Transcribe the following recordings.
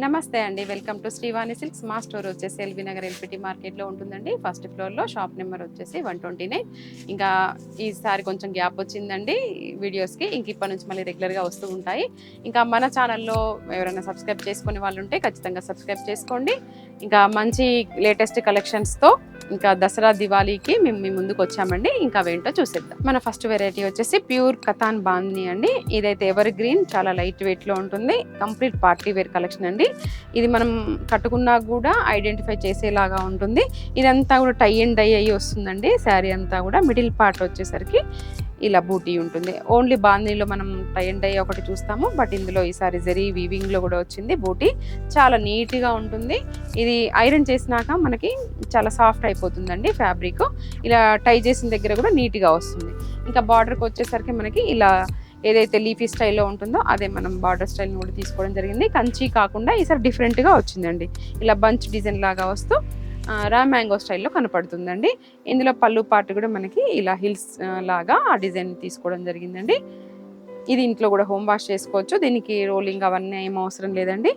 నమస్తే అండి. Welcome to Srivani silks. మా స్టోర్ వచ్చేసి ఎల్బీ నగర్ ఎల్పిటి మార్కెట్లో ఉంటుందండి. ఫస్ట్ ఫ్లోర్లో షాప్ నెంబర్ వచ్చేసి 129. ఇంకా ఈసారి కొంచెం గ్యాప్ వచ్చిందండి వీడియోస్కి. ఇంక ఇప్పటి నుంచి మళ్ళీ రెగ్యులర్గా వస్తూ ఉంటాయి. ఇంకా మన ఛానల్లో ఎవరైనా సబ్స్క్రైబ్ చేసుకునే వాళ్ళు ఉంటే ఖచ్చితంగా సబ్స్క్రైబ్ చేసుకోండి. ఇంకా మంచి లేటెస్ట్ కలెక్షన్స్తో ఇంకా దసరా దివాళీకి మేము మీ ముందుకు వచ్చామండి. ఇంకా అవేంటో చూసేద్దాం. మన ఫస్ట్ వెరైటీ వచ్చేసి ప్యూర్ కథాన్ బాందిని అండి. ఇదైతే ఎవర్ గ్రీన్, చాలా లైట్ వెయిట్లో ఉంటుంది. కంప్లీట్ పార్టీ వేర్ కలెక్షన్ అండి. ఇది మనం కట్టుకున్నా కూడా ఐడెంటిఫై చేసేలాగా ఉంటుంది. ఇదంతా కూడా టై అండ్ డై అయ్యి వస్తుందండి. శారీ అంతా కూడా మిడిల్ పార్ట్ వచ్చేసరికి ఇలా బూటీ ఉంటుంది. ఓన్లీ బాందీలో మనం టై అండ్ డై ఒకటి చూస్తాము, బట్ ఇందులో ఈసారి జరీ వీవింగ్లో కూడా వచ్చింది బూటీ. చాలా నీట్గా ఉంటుంది. ఇది ఐరన్ చేసినాక మనకి చాలా సాఫ్ట్ అయిపోతుందండి ఫ్యాబ్రిక్. ఇలా టై చేసిన దగ్గర కూడా నీట్గా వస్తుంది. ఇంకా బార్డర్కి వచ్చేసరికి మనకి ఇలా ఏదైతే లీఫీ స్టైల్లో ఉంటుందో అదే మనం బార్డర్ స్టైల్ని కూడా తీసుకోవడం జరిగింది. కంచి కాకుండా ఈసారి డిఫరెంట్గా వచ్చిందండి. ఇలా బంచ్ డిజైన్ లాగా వస్తూ రా మ్యాంగో స్టైల్లో కనపడుతుందండి. ఇందులో పళ్ళు పార్ట్ కూడా మనకి ఇలా హిల్స్ లాగా ఆ డిజైన్ తీసుకోవడం జరిగిందండి. ఇది ఇంట్లో కూడా హోమ్ వాష్ చేసుకోవచ్చు. దీనికి రోలింగ్ అవన్నీ ఏం అవసరం లేదండి.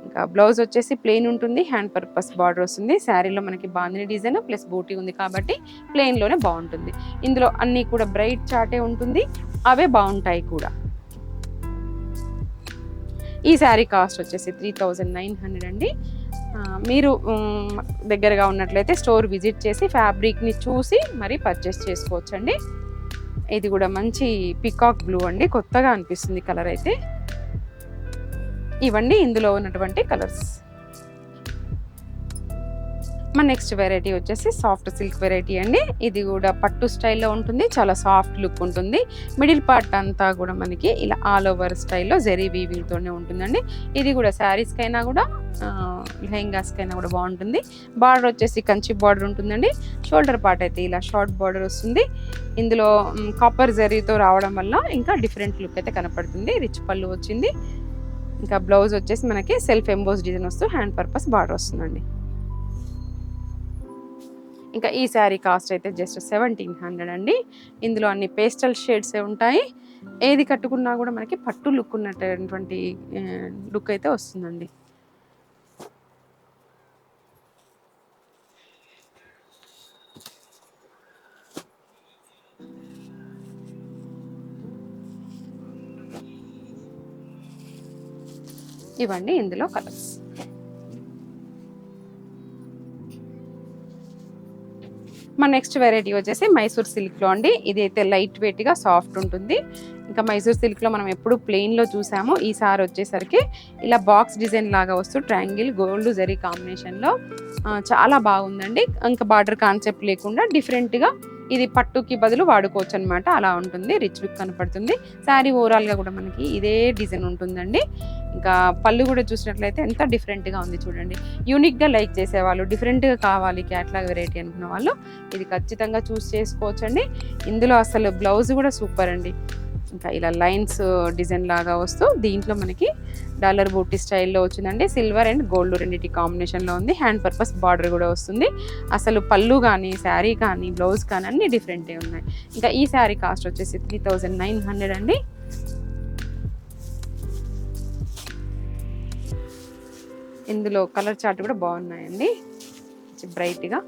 ఇంకా బ్లౌజ్ వచ్చేసి ప్లెయిన్ ఉంటుంది. హ్యాండ్ పర్పస్ బార్డర్ వస్తుంది. శారీలో మనకి బాందిని డిజైన్ ప్లస్ బూటీ ఉంది కాబట్టి ప్లెయిన్లోనే బాగుంటుంది. ఇందులో అన్నీ కూడా బ్రైట్ చాటే ఉంటుంది. అవే బాగుంటాయి కూడా. ఈ శారీ కాస్ట్ వచ్చేసి 3900 అండి. మీరు దగ్గరగా ఉన్నట్లయితే స్టోర్ విజిట్ చేసి ఫ్యాబ్రిక్ని చూసి మరి పర్చేస్ చేసుకోవచ్చండి. ఇది కూడా మంచి పికాక్ బ్లూ అండి. కొత్తగా అనిపిస్తుంది కలర్ అయితే. ఇవన్నీ ఇందులో ఉన్నటువంటి కలర్స్. మన నెక్స్ట్ వెరైటీ వచ్చేసి సాఫ్ట్ సిల్క్ వెరైటీ అండి. ఇది కూడా పట్టు స్టైల్లో ఉంటుంది. చాలా సాఫ్ట్ లుక్ ఉంటుంది. మిడిల్ పార్ట్ అంతా కూడా మనకి ఇలా ఆల్ ఓవర్ స్టైల్లో జెరీ వీవింగ్తోనే ఉంటుందండి. ఇది కూడా శారీస్కైనా కూడా లెహెంగాస్కైనా కూడా బాగుంటుంది. బార్డర్ వచ్చేసి కంచి బార్డర్ ఉంటుందండి. షోల్డర్ పార్ట్ అయితే ఇలా షార్ట్ బార్డర్ వస్తుంది. ఇందులో కాపర్ జరీతో రావడం వల్ల ఇంకా డిఫరెంట్ లుక్ అయితే కనపడుతుంది. రిచ్ పళ్ళు వచ్చింది. ఇంకా బ్లౌజ్ వచ్చేసి మనకి సెల్ఫ్ ఎంబోస్ డిజైన్ వస్తూ హ్యాండ్ పర్పస్ బార్డర్ వస్తుందండి. ఇంకా ఈ శారీ కాస్ట్ అయితే జస్ట్ 1700 అండి. ఇందులో అన్ని పేస్టల్ షేడ్సే ఉంటాయి. ఏది కట్టుకున్నా కూడా మనకి పట్టు లుక్ ఉన్నటువంటి లుక్ అయితే వస్తుందండి. ఇవన్నీ ఇందులో కలర్స్. మన నెక్స్ట్ వెరైటీ వచ్చేసి మైసూర్ సిల్క్లో అండి. ఇది అయితే లైట్ వెయిట్గా సాఫ్ట్ ఉంటుంది. ఇంకా మైసూర్ సిల్క్లో మనం ఎప్పుడు ప్లెయిన్లో చూసాము. ఈసారి వచ్చేసరికి ఇలా బాక్స్ డిజైన్ లాగా వస్తూ ట్రయాంగిల్ గోల్డ్ జరీ కాంబినేషన్లో చాలా బాగుందండి. ఇంకా బార్డర్ కాన్సెప్ట్ లేకుండా డిఫరెంట్గా ఇది పట్టుకి బదులు వాడుకోవచ్చు అనమాట. అలా ఉంటుంది. రిచ్ లుక్ కనపడుతుంది. శారీ ఓవరాల్గా కూడా మనకి ఇదే డిజైన్ ఉంటుందండి. ఇంకా పళ్ళు కూడా చూసినట్లయితే ఎంత డిఫరెంట్గా ఉంది చూడండి. యూనిక్గా లైక్ చేసేవాళ్ళు, డిఫరెంట్గా కావాలి క్యాట్లాగ్ వెరైటీ అనుకున్న వాళ్ళు ఇది ఖచ్చితంగా చూస్ చేసుకోవచ్చండి. ఇందులో అసలు బ్లౌజ్ కూడా సూపర్ అండి. ఇంకా ఇలా లైన్స్ డిజైన్ లాగా వస్తూ దీంట్లో మనకి డాలర్ బూటీ స్టైల్లో వచ్చిందండి. సిల్వర్ అండ్ గోల్డ్ రెండింటి కాంబినేషన్లో ఉంది. హ్యాండ్ పర్పస్ బార్డర్ కూడా వస్తుంది. అసలు పళ్ళు కానీ శారీ కానీ బ్లౌజ్ కానీ అన్ని డిఫరెంటే ఉన్నాయి. ఇంకా ఈ శారీ కాస్ట్ వచ్చేసి 3900 అండి. ఇందులో కలర్ చార్ట్ కూడా బాగున్నాయండి. బ్రైట్గా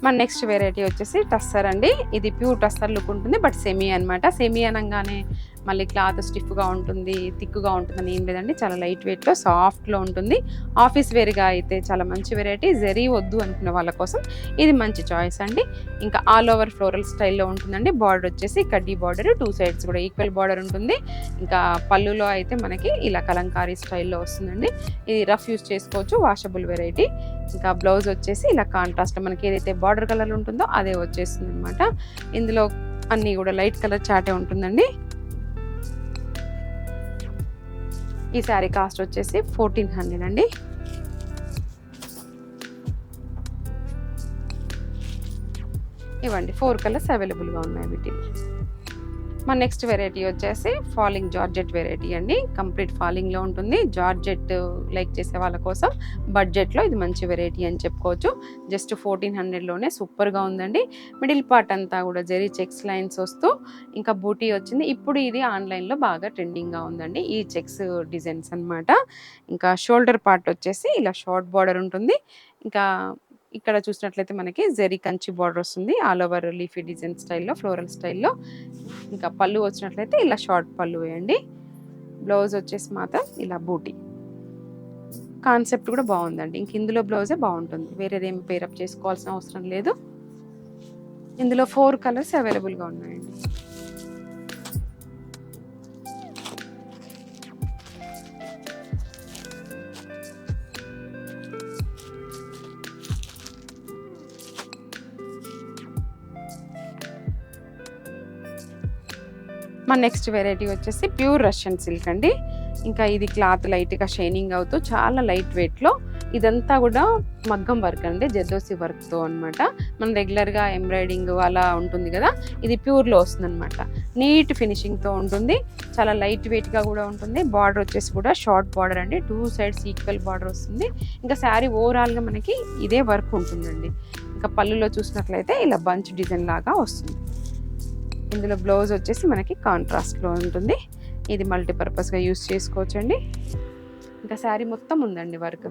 మన నెక్స్ట్ వెరైటీ వచ్చేసి టస్సర్ అండి. ఇది ప్యూర్ టస్సర్ లుక్ ఉంటుంది, బట్ సెమీ అనమాట. సెమీ అనగానే మళ్ళీ క్లాత్ స్టిఫ్గా ఉంటుంది, థిక్గా ఉంటుందని ఏం లేదండి. చాలా లైట్ వెయిట్లో సాఫ్ట్లో ఉంటుంది. ఆఫీస్ వేర్గా అయితే చాలా మంచి వెరైటీ. జరీ వద్దు అనుకున్న వాళ్ళ కోసం ఇది మంచి చాయిస్ అండి. ఇంకా ఆల్ ఓవర్ ఫ్లోరల్ స్టైల్లో ఉంటుందండి. బార్డర్ వచ్చేసి కడ్డీ బార్డర్, 2 సైడ్స్ కూడా ఈక్వల్ బార్డర్ ఉంటుంది. ఇంకా పళ్ళులో అయితే మనకి ఇలా కలంకారీ స్టైల్లో వస్తుందండి. ఇది రఫ్ యూస్ చేసుకోవచ్చు, వాషబుల్ వెరైటీ. ఇంకా బ్లౌజ్ వచ్చేసి ఇలా కాంట్రాస్ట్ మనకి ఏదైతే బార్డర్ కలర్ ఉంటుందో అదే వచ్చేస్తుంది అనమాట. ఇందులో అన్నీ కూడా లైట్ కలర్ చాటే ఉంటుందండి. ఈ శారీ కాస్ట్ వచ్చేసి 1400 అండి. ఇవ్వండి 4 కలర్స్ అవైలబుల్గా ఉన్నాయి వీటిని. మన నెక్స్ట్ వెరైటీ వచ్చేసి ఫాలింగ్ జార్జెట్ వెరైటీ అండి. కంప్లీట్ ఫాలింగ్లో ఉంటుంది. జార్జెట్ లైక్ చేసే వాళ్ళ కోసం బడ్జెట్లో ఇది మంచి వెరైటీ అని చెప్పుకోవచ్చు. జస్ట్ 1400లోనే సూపర్గా ఉందండి. మిడిల్ పార్ట్ అంతా కూడా జెరీ చెక్స్ లైన్స్ వస్తూ ఇంకా బూటీ వచ్చింది. ఇప్పుడు ఇది ఆన్లైన్లో బాగా ట్రెండింగ్గా ఉందండి ఈ చెక్స్ డిజైన్స్ అనమాట. ఇంకా షోల్డర్ పార్ట్ వచ్చేసి ఇలా షార్ట్ బార్డర్ ఉంటుంది. ఇంకా ఇక్కడ చూసినట్లయితే మనకి జెరీ కంచి బార్డర్ వస్తుంది. ఆల్ ఓవర్ లీఫీ డిజైన్ స్టైల్లో, ఫ్లోరల్ స్టైల్లో. ఇంకా పళ్ళు వచ్చినట్లయితే ఇలా షార్ట్ పళ్ళు వేయండి. బ్లౌజ్ వచ్చేసి మాత్రం ఇలా బూటీ. కాన్సెప్ట్ కూడా బాగుందండి. ఇంక ఇందులో బ్లౌజే బాగుంటుంది. వేరేదేం పేరప్ చేసుకోవాల్సిన అవసరం లేదు. ఇందులో 4 కలర్స్ అవైలబుల్గా ఉన్నాయండి. మన నెక్స్ట్ వెరైటీ వచ్చేసి ప్యూర్ రష్యన్ సిల్క్ అండి. ఇంకా ఇది క్లాత్ లైట్గా షైనింగ్ అవుతూ చాలా లైట్ వెయిట్లో, ఇదంతా కూడా మగ్గం వర్క్ అండి, జెర్దోసి వర్క్తో అనమాట. మన రెగ్యులర్గా ఎంబ్రాయిడింగ్ అలా ఉంటుంది కదా, ఇది ప్యూర్లో వస్తుంది అనమాట. నీట్ ఫినిషింగ్తో ఉంటుంది. చాలా లైట్ వెయిట్గా కూడా ఉంటుంది. బార్డర్ వచ్చేసి కూడా షార్ట్ బార్డర్ అండి. 2 సైడ్స్ ఈక్వల్ బార్డర్ వస్తుంది. ఇంకా శారీ ఓవరాల్గా మనకి ఇదే వర్క్ ఉంటుందండి. ఇంకా పళ్ళులో చూసినట్లయితే ఇలా బంచ్ డిజైన్ లాగా వస్తుంది. ఇందులో బ్లౌజ్ వచ్చేసి మనకి కాంట్రాస్ట్లో ఉంటుంది. ఇది మల్టీపర్పస్గా యూస్ చేసుకోవచ్చండి. ఇంకా శారీ మొత్తం ఉందండి వర్క్.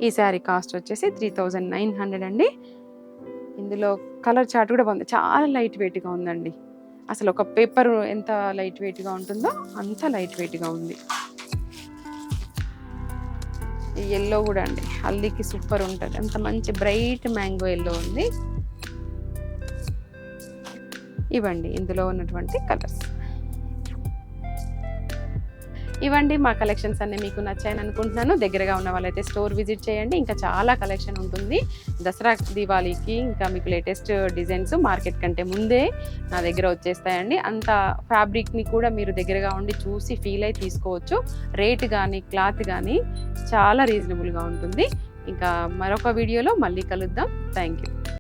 ఈ శారీ కాస్ట్ వచ్చేసి 3900 అండి. ఇందులో కలర్ చార్ట్ కూడా బాగుంది. చాలా లైట్ వెయిట్గా ఉందండి. అసలు ఒక పేపర్ ఎంత లైట్ వెయిట్గా ఉంటుందో అంత లైట్ వెయిట్గా ఉంది. ఈ ఎల్లో కూడా అండి హల్దీకి సూపర్ ఉంటుంది. అంత మంచి బ్రైట్ మ్యాంగో ఎల్లో ఉంది. ఇవ్వండి ఇందులో ఉన్నటువంటి కలర్స్. ఇవ్వండి మా కలెక్షన్స్ అన్నీ మీకు నచ్చాయని అనుకుంటున్నాను. దగ్గరగా ఉన్న వాళ్ళైతే స్టోర్ విజిట్ చేయండి. ఇంకా చాలా కలెక్షన్ ఉంటుంది. దసరా దీవాళీకి ఇంకా మీకు లేటెస్ట్ డిజైన్స్ మార్కెట్ కంటే ముందే నా దగ్గర వచ్చేస్తాయండి. అంత ఫ్యాబ్రిక్ని కూడా మీరు దగ్గరగా ఉండి చూసి ఫీల్ అయి తీసుకోవచ్చు. రేట్ కానీ క్లాత్ కానీ చాలా రీజనబుల్గా ఉంటుంది. ఇంకా మరొక వీడియోలో మళ్ళీ కలుద్దాం. Thank you.